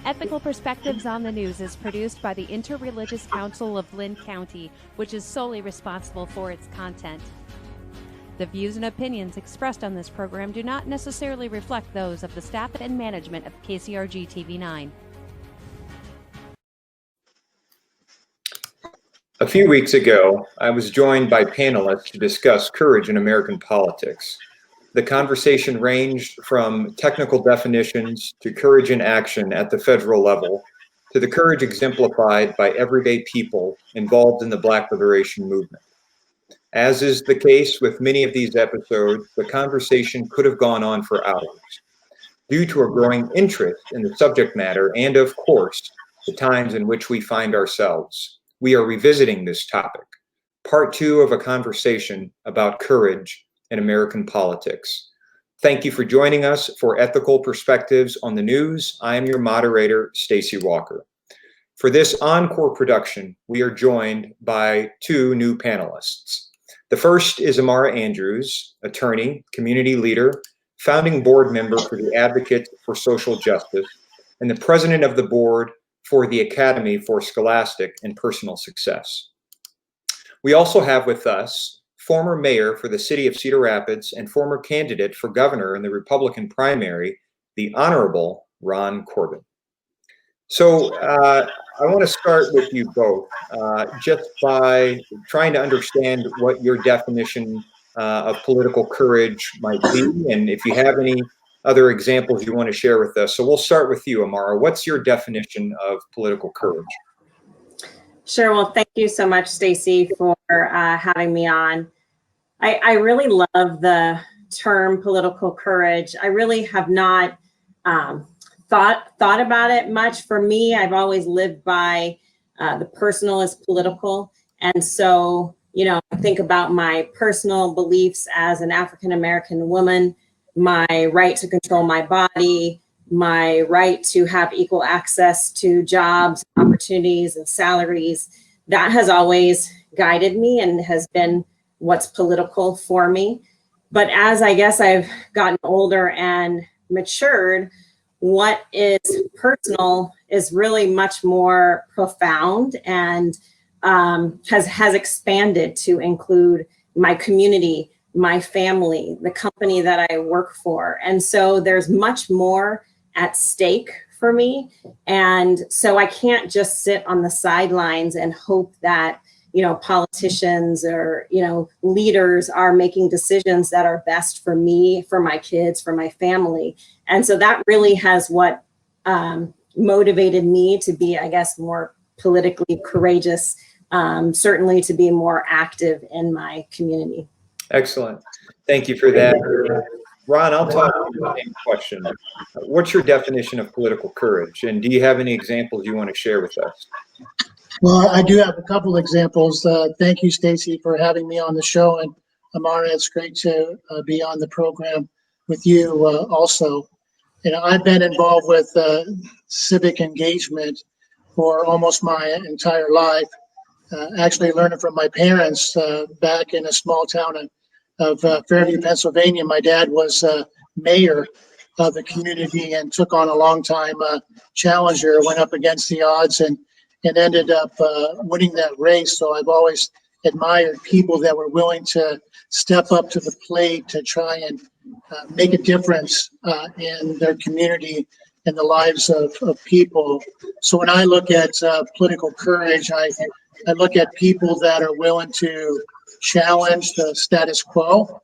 Ethical Perspectives on the News is produced by the Interreligious Council of Linn County, which is solely responsible for its content. The views and opinions expressed on this program do not necessarily reflect those of the staff and management of KCRG TV9. A few weeks ago, I was joined by panelists to discuss courage in American politics. The conversation ranged from technical definitions to courage in action at the federal level, to the courage exemplified by everyday people involved in the Black liberation movement. As is the case with many of these episodes, the conversation could have gone on for hours. Due to a growing interest in the subject matter and, of course, the times in which we find ourselves, we are revisiting this topic, part 2 of a conversation about courage in American politics. Thank you for joining us for Ethical Perspectives on the News. I am your moderator, Stacey Walker. For this encore production, we are joined by 2 new panelists. The first is Amara Andrews, attorney, community leader, founding board member for the Advocates for Social Justice, and the president of the board for the Academy for Scholastic and Personal Success. We also have with us former mayor for the city of Cedar Rapids and former candidate for governor in the Republican primary, the Honorable Ron Corbett. So I want to start with you both, just by trying to understand what your definition of political courage might be, and if you have any other examples you want to share with us. So we'll start with you, Amara. What's your definition of political courage? Sure. Well, thank you so much, Stacey, for having me on. I really love the term political courage. I really have not thought about it much. For me, I've always lived by the personal is political. And so, you know, I think about my personal beliefs as an African-American woman, my right to control my body, my right to have equal access to jobs, opportunities, and salaries. That has always guided me and has been what's political for me. But as I guess I've gotten older and matured, what is personal is really much more profound and has expanded to include my community, my family, the company that I work for. And so there's much more at stake for me. And so I can't just sit on the sidelines and hope that, you know, politicians or, you know, leaders are making decisions that are best for me, for my kids, for my family. And so that really has what motivated me to be, I guess, more politically courageous, certainly to be more active in my community. Excellent. Thank you for that. Ron, I'll talk to you the same question. What's your definition of political courage? And do you have any examples you want to share with us? Well, I do have a couple examples. Thank you, Stacey, for having me on the show. And Amara, it's great to be on the program with you also. You know, I've been involved with civic engagement for almost my entire life. Actually learning from my parents back in a small town of Fairview, Pennsylvania. My dad was mayor of the community and took on a long-time challenger, went up against the odds and ended up winning that race. So I've always admired people that were willing to step up to the plate to try and make a difference in their community and the lives of people. So when I look at political courage, I look at people that are willing to challenge the status quo.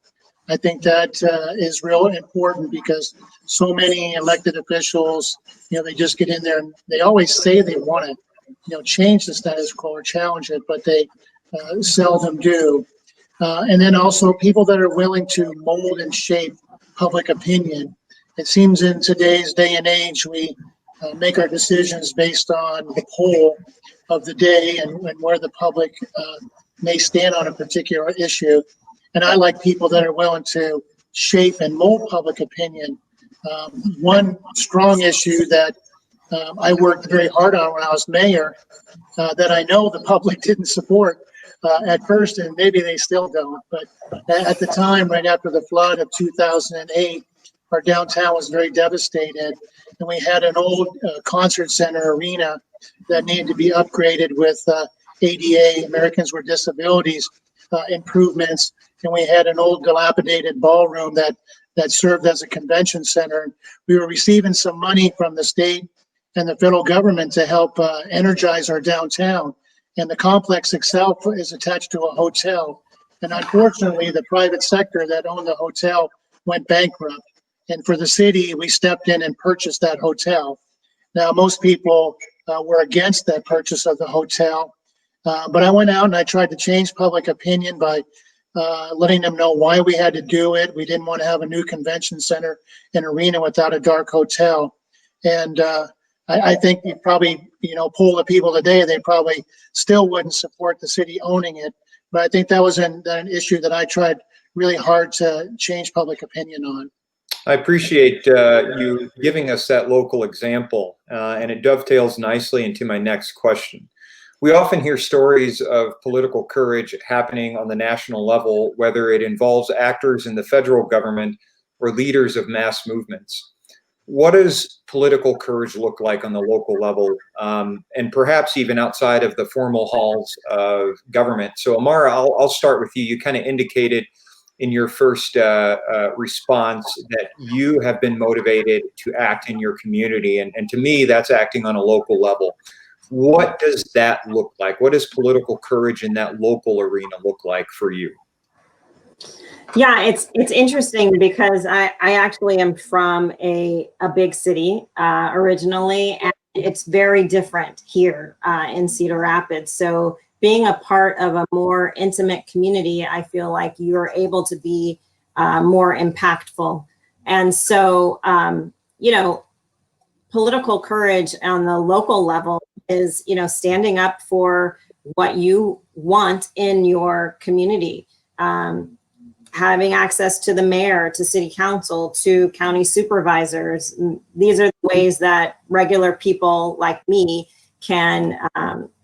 I think that is real important because so many elected officials, you know, they just get in there and they always say they want to, you know, change the status quo or challenge it, but they seldom do. And then also people that are willing to mold and shape public opinion. It seems in today's day and age, we make our decisions based on the poll of the day and where the public may stand on a particular issue. And I like people that are willing to shape and mold public opinion. One strong issue that I worked very hard on when I was mayor that I know the public didn't support at first, and maybe they still don't. But at the time, right after the flood of 2008, our downtown was very devastated, and we had an old concert center arena that needed to be upgraded with ADA, Americans with Disabilities, improvements. And we had an old dilapidated ballroom that served as a convention center. We were receiving some money from the state and the federal government to help energize our downtown. And the complex itself is attached to a hotel. And unfortunately, the private sector that owned the hotel went bankrupt. And for the city, we stepped in and purchased that hotel. Now, most people were against that purchase of the hotel. But I went out and I tried to change public opinion by letting them know why we had to do it. We didn't want to have a new convention center and arena without a dark hotel. And I think you probably, poll the people today, they probably still wouldn't support the city owning it. But I think that was an issue that I tried really hard to change public opinion on. I appreciate you giving us that local example, and it dovetails nicely into my next question. We often hear stories of political courage happening on the national level, whether it involves actors in the federal government or leaders of mass movements. What does political courage look like on the local level, and perhaps even outside of the formal halls of government? So Amara, I'll start with you. You kind of indicated in your first response that you have been motivated to act in your community. And to me, that's acting on a local level. What does that look like? What does political courage in that local arena look like for you? Yeah, it's interesting because I actually am from a big city originally, and it's very different here in Cedar Rapids. So being a part of a more intimate community, I feel like you're able to be more impactful. And so, political courage on the local level is, standing up for what you want in your community. Having access to the mayor, to city council, to county supervisors. These are the ways that regular people like me can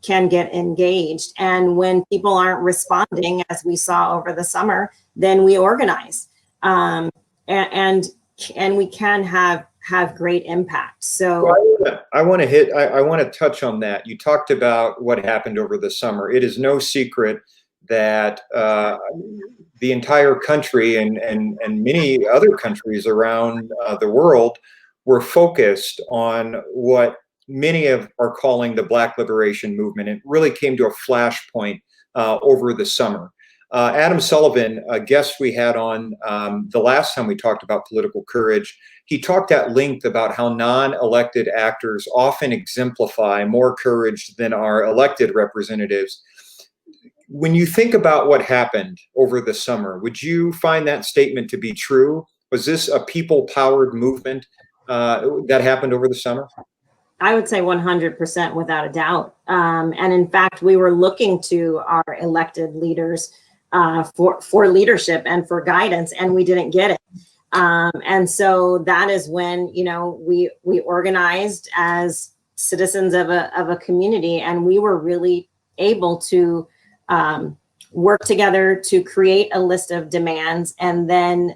get engaged. And when people aren't responding, as we saw over the summer, then we organize, and we can have great impact. So I want to touch on that. You talked about what happened over the summer. It is no secret that the entire country and many other countries around the world were focused on what many are calling the Black Liberation Movement. It really came to a flashpoint over the summer. Adam Sullivan, a guest we had on the last time we talked about political courage, he talked at length about how non-elected actors often exemplify more courage than our elected representatives. When you think about what happened over the summer, would you find that statement to be true? Was this a people-powered movement that happened over the summer? I would say 100% without a doubt. And in fact, we were looking to our elected leaders for leadership and for guidance, and we didn't get it. And so that is when, we organized as citizens of a community, and we were really able to work together to create a list of demands and then,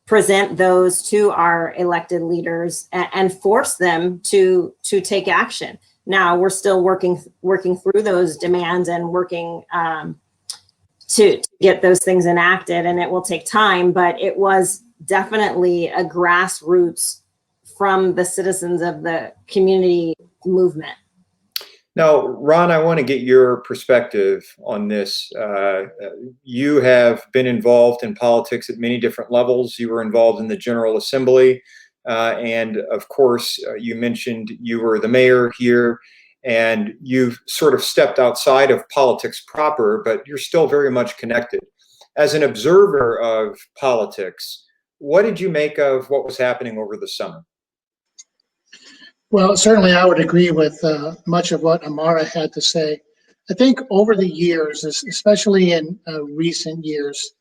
present those to our elected leaders and force them to take action. Now we're still working through those demands and working to get those things enacted, and it will take time, but it was definitely a grassroots from the citizens of the community movement. Now, Ron, I want to get your perspective on this. You have been involved in politics at many different levels. You were involved in the General Assembly. And of course, you mentioned you were the mayor here, and you've sort of stepped outside of politics proper, but you're still very much connected. As an observer of politics, what did you make of what was happening over the summer? Well, certainly I would agree with much of what Amara had to say. I think over the years, especially in recent years,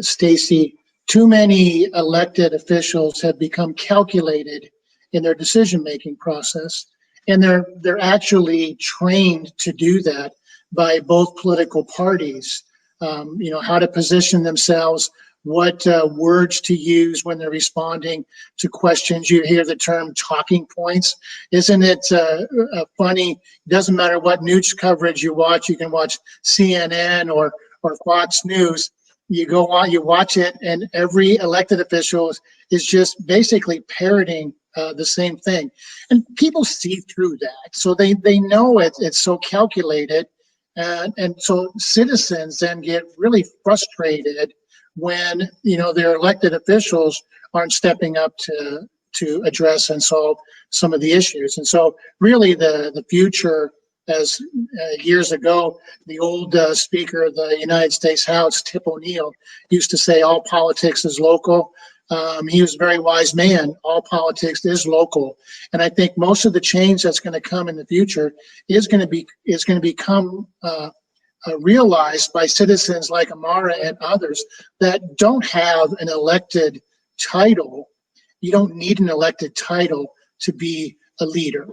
Stacey, too many elected officials have become calculated in their decision-making process, and they're actually trained to do that by both political parties. How to position themselves, what words to use when they're responding to questions. You hear the term talking points. Isn't it funny? It doesn't matter what news coverage you watch. You can watch CNN or Fox News. You go on, you watch it, and every elected official is just basically parroting the same thing. And people see through that. So they know it's so calculated. And so citizens then get really frustrated when, their elected officials aren't stepping up to address and solve some of the issues. And so really the future, as years ago, the old Speaker of the United States House, Tip O'Neill, used to say, all politics is local. He was a very wise man. All politics is local. And I think most of the change that's going to come in the future is going to become realized by citizens like Amara and others that don't have an elected title. You don't need an elected title to be a leader.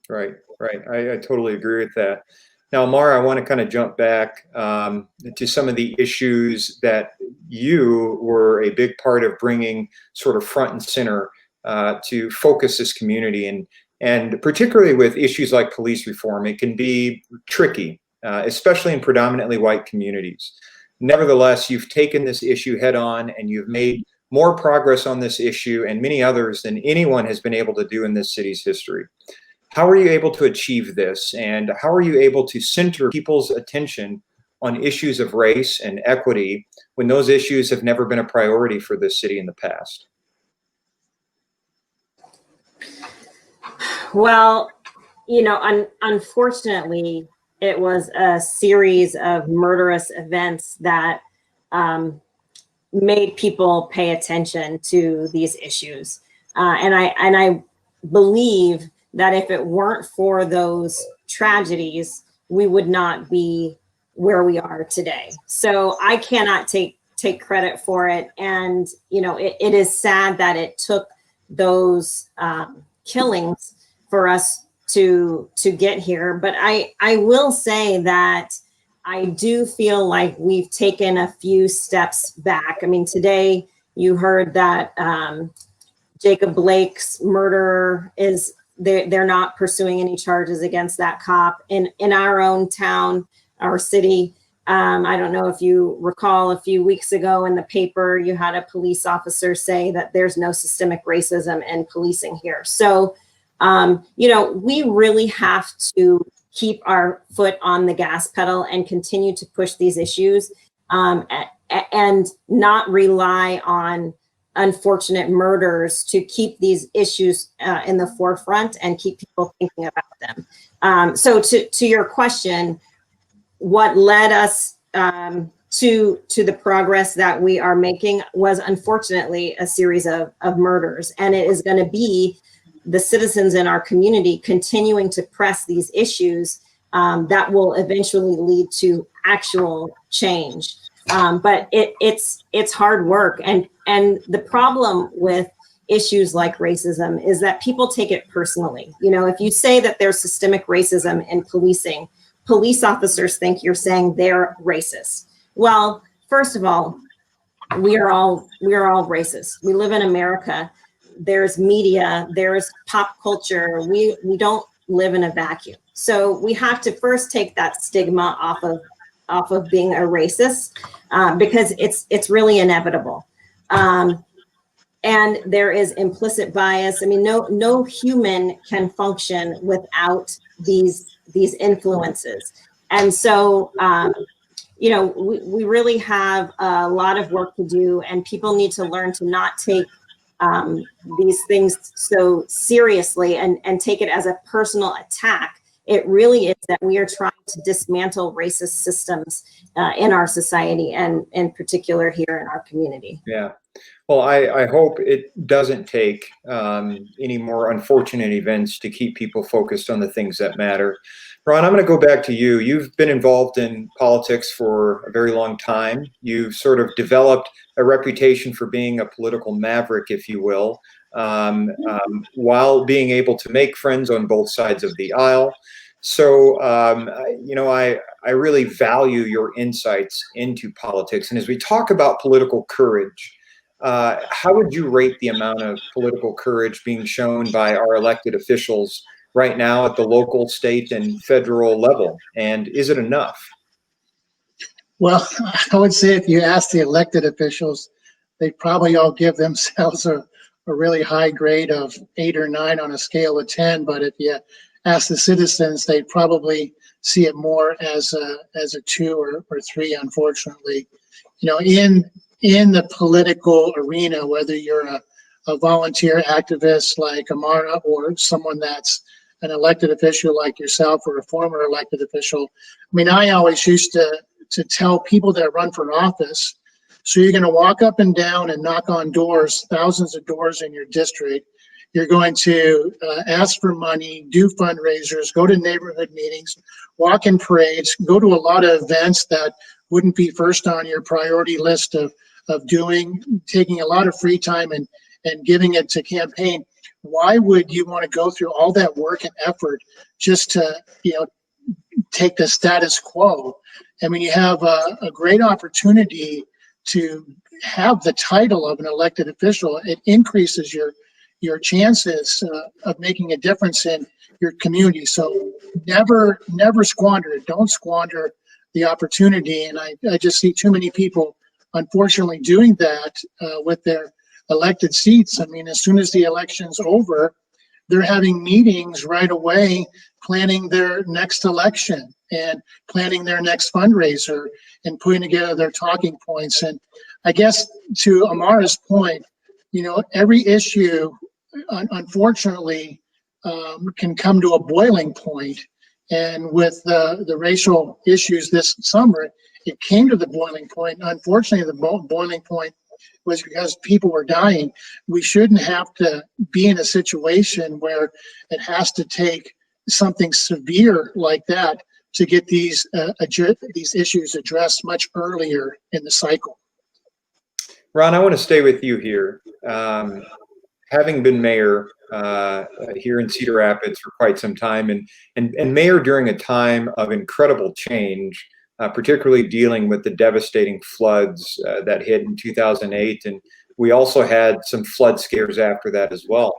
Right. I totally agree with that. Now, Amara, I want to kind of jump back to some of the issues that you were a big part of bringing sort of front and center to focus this community. And particularly with issues like police reform, it can be tricky, especially in predominantly white communities. Nevertheless, you've taken this issue head on and you've made more progress on this issue and many others than anyone has been able to do in this city's history. How are you able to achieve this, and how are you able to center people's attention on issues of race and equity when those issues have never been a priority for this city in the past? Well, unfortunately, it was a series of murderous events that made people pay attention to these issues. And I believe that if it weren't for those tragedies, we would not be where we are today. So I cannot take credit for it. And, it is sad that it took those killings for us to get here. But I will say that I do feel like we've taken a few steps back. I mean, today you heard that Jacob Blake's murderer they're not pursuing any charges against that cop in our own town, our city. I don't know if you recall a few weeks ago in the paper, you had a police officer say that there's no systemic racism in policing here. So, we really have to keep our foot on the gas pedal and continue to push these issues and not rely on unfortunate murders to keep these issues in the forefront and keep people thinking about them. So to your question, what led us to the progress that we are making was unfortunately a series of murders. And it is going to be the citizens in our community continuing to press these issues that will eventually lead to actual change. But it's hard work. And the problem with issues like racism is that people take it personally. If you say that there's systemic racism in policing, police officers think you're saying they're racist. Well, first of all, we are all racist. We live in America. There's media, there's pop culture. We don't live in a vacuum. So we have to first take that stigma off of being a racist because it's really inevitable. And there is implicit bias. I mean, no human can function without these influences. And so, we really have a lot of work to do, and people need to learn to not take these things so seriously and take it as a personal attack. It really is that we are trying to dismantle racist systems in our society and in particular here in our community. Yeah. Well, I hope it doesn't take any more unfortunate events to keep people focused on the things that matter. Ron, I'm going to go back to you. You've been involved in politics for a very long time. You've sort of developed a reputation for being a political maverick, if you will, while being able to make friends on both sides of the aisle. So, I really value your insights into politics. And as we talk about political courage, how would you rate the amount of political courage being shown by our elected officials right now at the local, state, and federal level? And is it enough? Well, I would say if you ask the elected officials, they'd probably all give themselves a really high grade of 8 or 9 on a scale of 10. But if you ask the citizens, they'd probably see it more as a 2 or 3, unfortunately. In the political arena, whether you're a volunteer activist like Amara or someone that's an elected official like yourself or a former elected official, I mean, I always used to tell people that run for office, so you're going to walk up and down and knock on doors, thousands of doors in your district. You're going to ask for money, do fundraisers, go to neighborhood meetings, walk in parades, go to a lot of events that wouldn't be first on your priority list of doing, taking a lot of free time and giving it to campaign. Why would you want to go through all that work and effort just to, take the status quo? I mean, you have a great opportunity to have the title of an elected official. It increases your chances of making a difference in your community. So never squander it. Don't squander the opportunity. And I just see too many people, unfortunately, doing that with their elected seats. I mean, as soon as the election's over, they're having meetings right away, planning their next election and planning their next fundraiser and putting together their talking points. And I guess to Amara's point, every issue, unfortunately, can come to a boiling point. And with the racial issues this summer, it came to the boiling point. Unfortunately, the boiling point was because people were dying. We shouldn't have to be in a situation where it has to take something severe like that to get these issues addressed much earlier in the cycle. Ron, I want to stay with you here. Having been mayor here in Cedar Rapids for quite some time, and mayor during a time of incredible change, particularly dealing with the devastating floods that hit in 2008. And we also had some flood scares after that as well.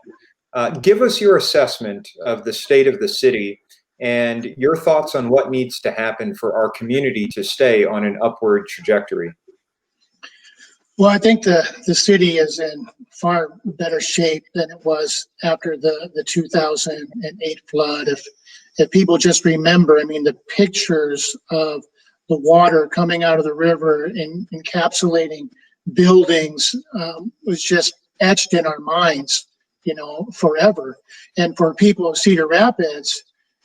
Give us your assessment of the state of the city and your thoughts on what needs to happen for our community to stay on an upward trajectory. Well, I think the city is in far better shape than it was after the 2008 flood. If people just remember, I mean, the pictures of the water coming out of the river and encapsulating buildings was just etched in our minds, forever. And for people of Cedar Rapids,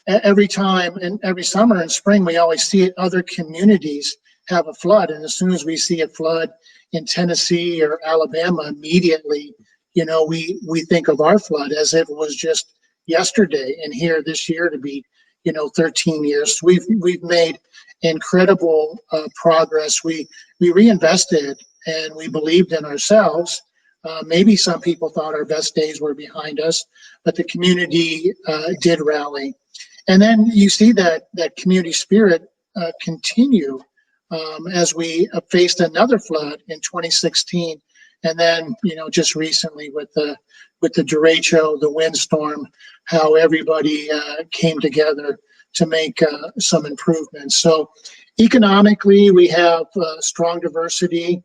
every time and every summer and spring, we always see it, other communities have a flood. And as soon as we see a flood in Tennessee or Alabama, immediately, we think of our flood as if it was just yesterday. And here this year to be, 13 years. We've made incredible progress. We reinvested and we believed in ourselves. Maybe some people thought our best days were behind us, but the community did rally. And then you see that community spirit continue as we faced another flood in 2016. And then, just recently with the derecho, the windstorm, how everybody came together to make some improvements. So economically, we have strong diversity.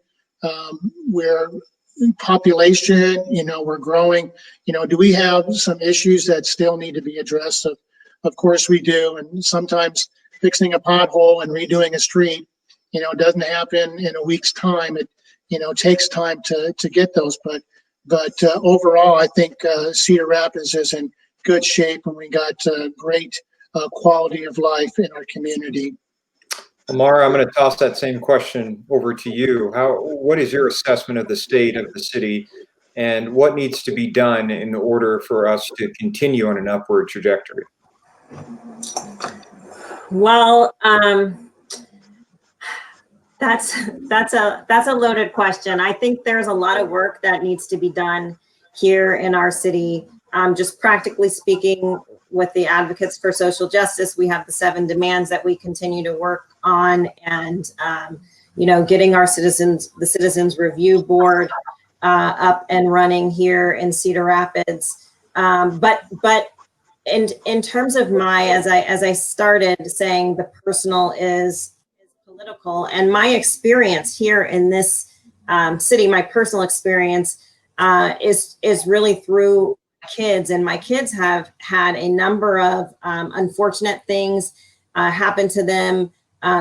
We're population, we're growing. Do we have some issues that still need to be addressed? Of course we do. And sometimes fixing a pothole and redoing a street, doesn't happen in a week's time. It, takes time to get those. But overall, I think Cedar Rapids is in good shape, and we got great quality of life in our community. Amara, I'm going to toss that same question over to you. What is your assessment of the state of the city, and what needs to be done in order for us to continue on an upward trajectory? Well, that's a loaded question. I think there's a lot of work that needs to be done here in our city. Just practically speaking, with the Advocates for Social Justice, we have the 7 demands that we continue to work on, and getting the Citizens Review Board up and running here in Cedar Rapids. But in terms of as I started saying, the personal is political, and my experience here in this city, my personal experience is really through kids, and my kids have had a number of unfortunate things happen to them.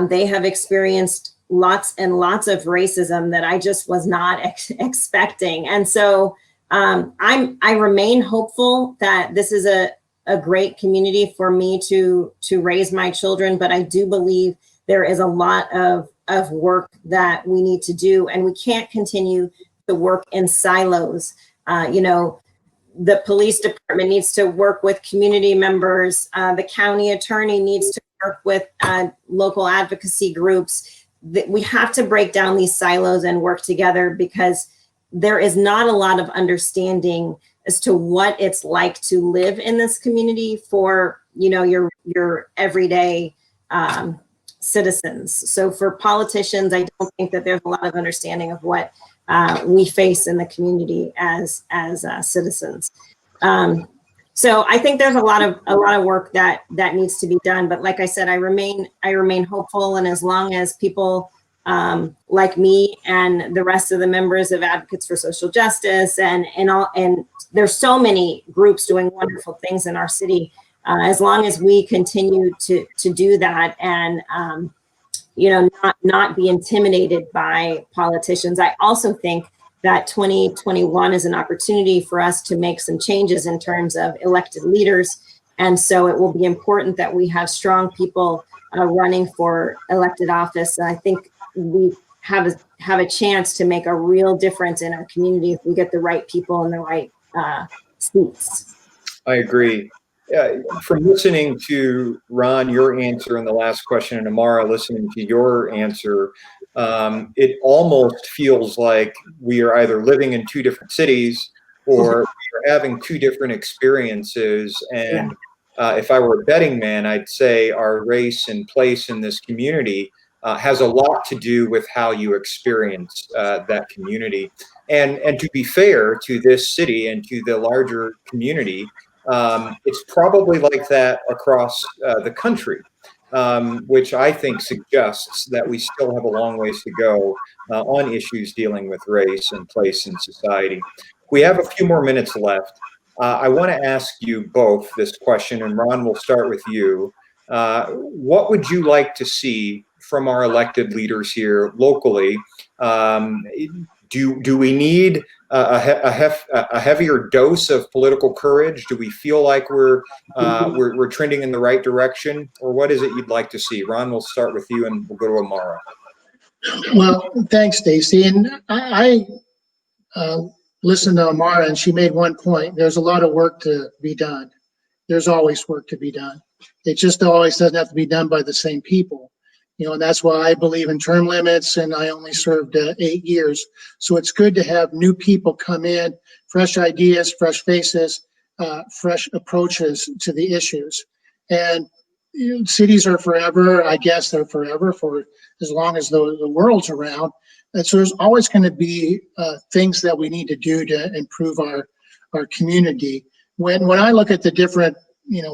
They have experienced lots and lots of racism that I just was not expecting. And so I remain hopeful that this is a great community for me to raise my children, but I do believe there is a lot of work that we need to do, and we can't continue to work in silos. The police department needs to work with community members. The county attorney needs to work with local advocacy groups. We have to break down these silos and work together, because there is not a lot of understanding as to what it's like to live in this community for, your everyday citizens. So for politicians, I don't think that there's a lot of understanding of what we face in the community as citizens. So I think there's a lot of work that needs to be done. But like I said, I remain hopeful, and as long as people like me and the rest of the members of Advocates for Social Justice and there's so many groups doing wonderful things in our city, as long as we continue to do that and not be intimidated by politicians. I also think that 2021 is an opportunity for us to make some changes in terms of elected leaders. And so it will be important that we have strong people running for elected office. And I think we have a chance to make a real difference in our community if we get the right people in the right seats. I agree. From listening to Ron, your answer in the last question, and Amara, listening to your answer, it almost feels like we are either living in 2 different cities or we are having 2 different experiences. And if I were a betting man, I'd say our race and place in this community has a lot to do with how you experience that community. And to be fair to this city and to the larger community, it's probably like that across the country, which I think suggests that we still have a long ways to go on issues dealing with race and place in society. We have a few more minutes left. I want to ask you both this question, and Ron, we'll start with you. What would you like to see from our elected leaders here locally? Do we need a heavier dose of political courage? Do we feel like we're trending in the right direction, or what is it you'd like to see? Ron, we'll start with you, and we'll go to Amara. Well, thanks, Stacey. And I listened to Amara, and she made one point. There's a lot of work to be done. There's always work to be done. It just always doesn't have to be done by the same people. And that's why I believe in term limits, and I only served 8 years. So it's good to have new people come in, fresh ideas, fresh faces, fresh approaches to the issues. And cities are forever. I guess they're forever for as long as the world's around. And so there's always going to be things that we need to do to improve our community. When I look at the different,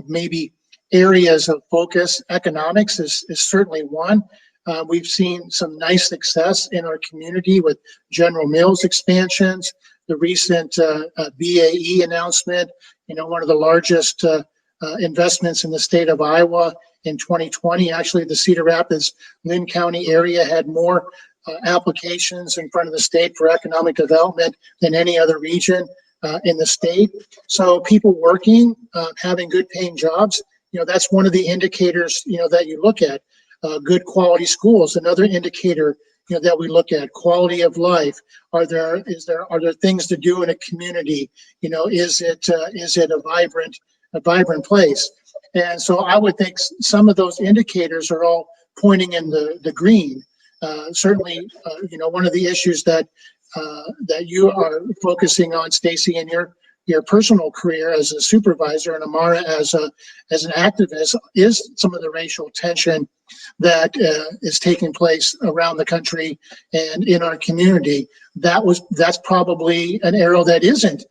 maybe areas of focus, economics is certainly one. We've seen some nice success in our community with General Mills expansions, the recent BAE announcement, one of the largest investments in the state of Iowa in 2020. Actually, the Cedar Rapids, Linn County area had more applications in front of the state for economic development than any other region in the state. So people working, having good paying jobs, that's one of the indicators, that you look at. Good quality schools, another indicator, that we look at. Quality of life. Are there things to do in a community? Is it a vibrant place? And so I would think some of those indicators are all pointing in the green. Certainly, one of the issues that you are focusing on, Stacey, in your your personal career as a supervisor and Amara as an activist is some of the racial tension that is taking place around the country and in our community. That's probably an arrow that isn't,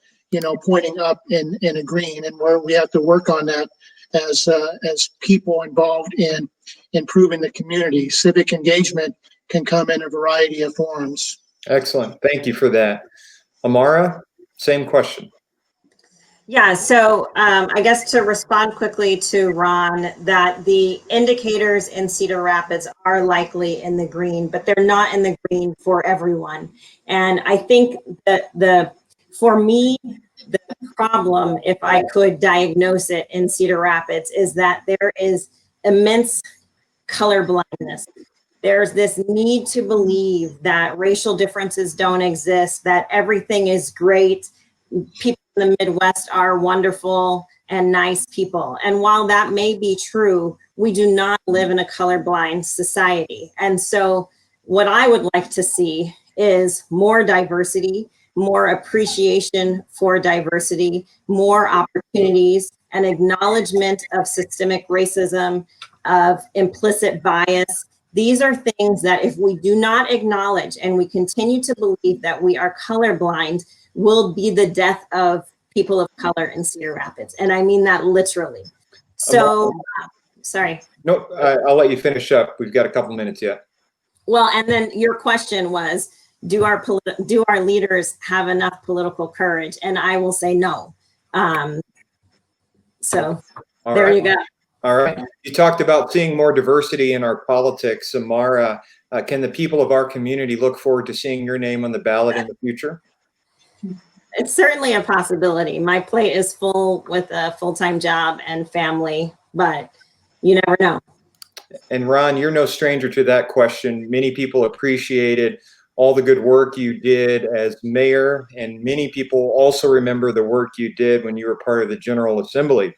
pointing up in a green, and where we have to work on that as people involved in improving the community. Civic engagement can come in a variety of forms. Excellent. Thank you for that. Amara, same question. Yeah, so I guess to respond quickly to Ron, that the indicators in Cedar Rapids are likely in the green, but they're not in the green for everyone. And I think that for me, the problem, if I could diagnose it in Cedar Rapids, is that there is immense color blindness. There's this need to believe that racial differences don't exist, that everything is great. People in the Midwest are wonderful and nice people. And while that may be true, we do not live in a colorblind society. And so what I would like to see is more diversity, more appreciation for diversity, more opportunities, and acknowledgement of systemic racism, of implicit bias. These are things that if we do not acknowledge and we continue to believe that we are colorblind, will be the death of people of color in Cedar Rapids. And I mean that literally. So, sorry. No, I'll let you finish up. We've got a couple minutes yet. Well, and then your question was, do our leaders have enough political courage? And I will say no. So there you go. All right. You talked about seeing more diversity in our politics. Amara, can the people of our community look forward to seeing your name on the ballot in the future? It's certainly a possibility. My plate is full with a full-time job and family, but you never know. And Ron, you're no stranger to that question. Many people appreciated all the good work you did as mayor, and many people also remember the work you did when you were part of the General Assembly.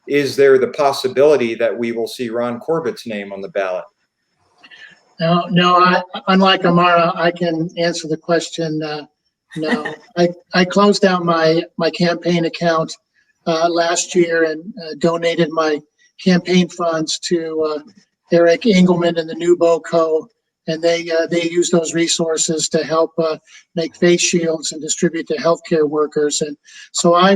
Is there the possibility that we will see Ron Corbett's name on the ballot? No, unlike Amara, I can answer the question. No, I closed down my campaign account last year and donated my campaign funds to Eric Engelman and the New Co. And they use those resources to help make face shields and distribute to healthcare workers. And so I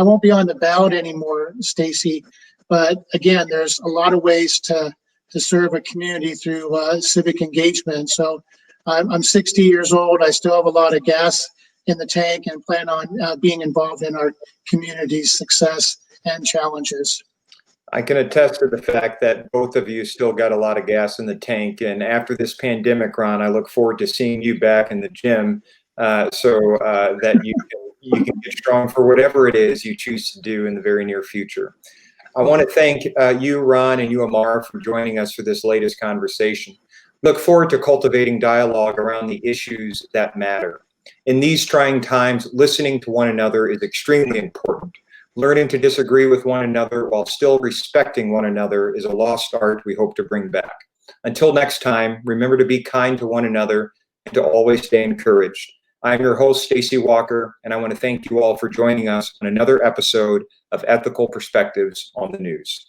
won't be on the ballot anymore, Stacey. But again, there's a lot of ways to serve a community through civic engagement. So I'm 60 years old. I still have a lot of gas in the tank and plan on being involved in our community's success and challenges. I can attest to the fact that both of you still got a lot of gas in the tank. And after this pandemic, Ron, I look forward to seeing you back in the gym so that you can get strong for whatever it is you choose to do in the very near future. I want to thank you, Ron, and you, Amara, for joining us for this latest conversation. Look forward to cultivating dialogue around the issues that matter. In these trying times, listening to one another is extremely important. Learning to disagree with one another while still respecting one another is a lost art we hope to bring back. Until next time, remember to be kind to one another and to always stay encouraged. I'm your host, Stacey Walker, and I want to thank you all for joining us on another episode of Ethical Perspectives on the News.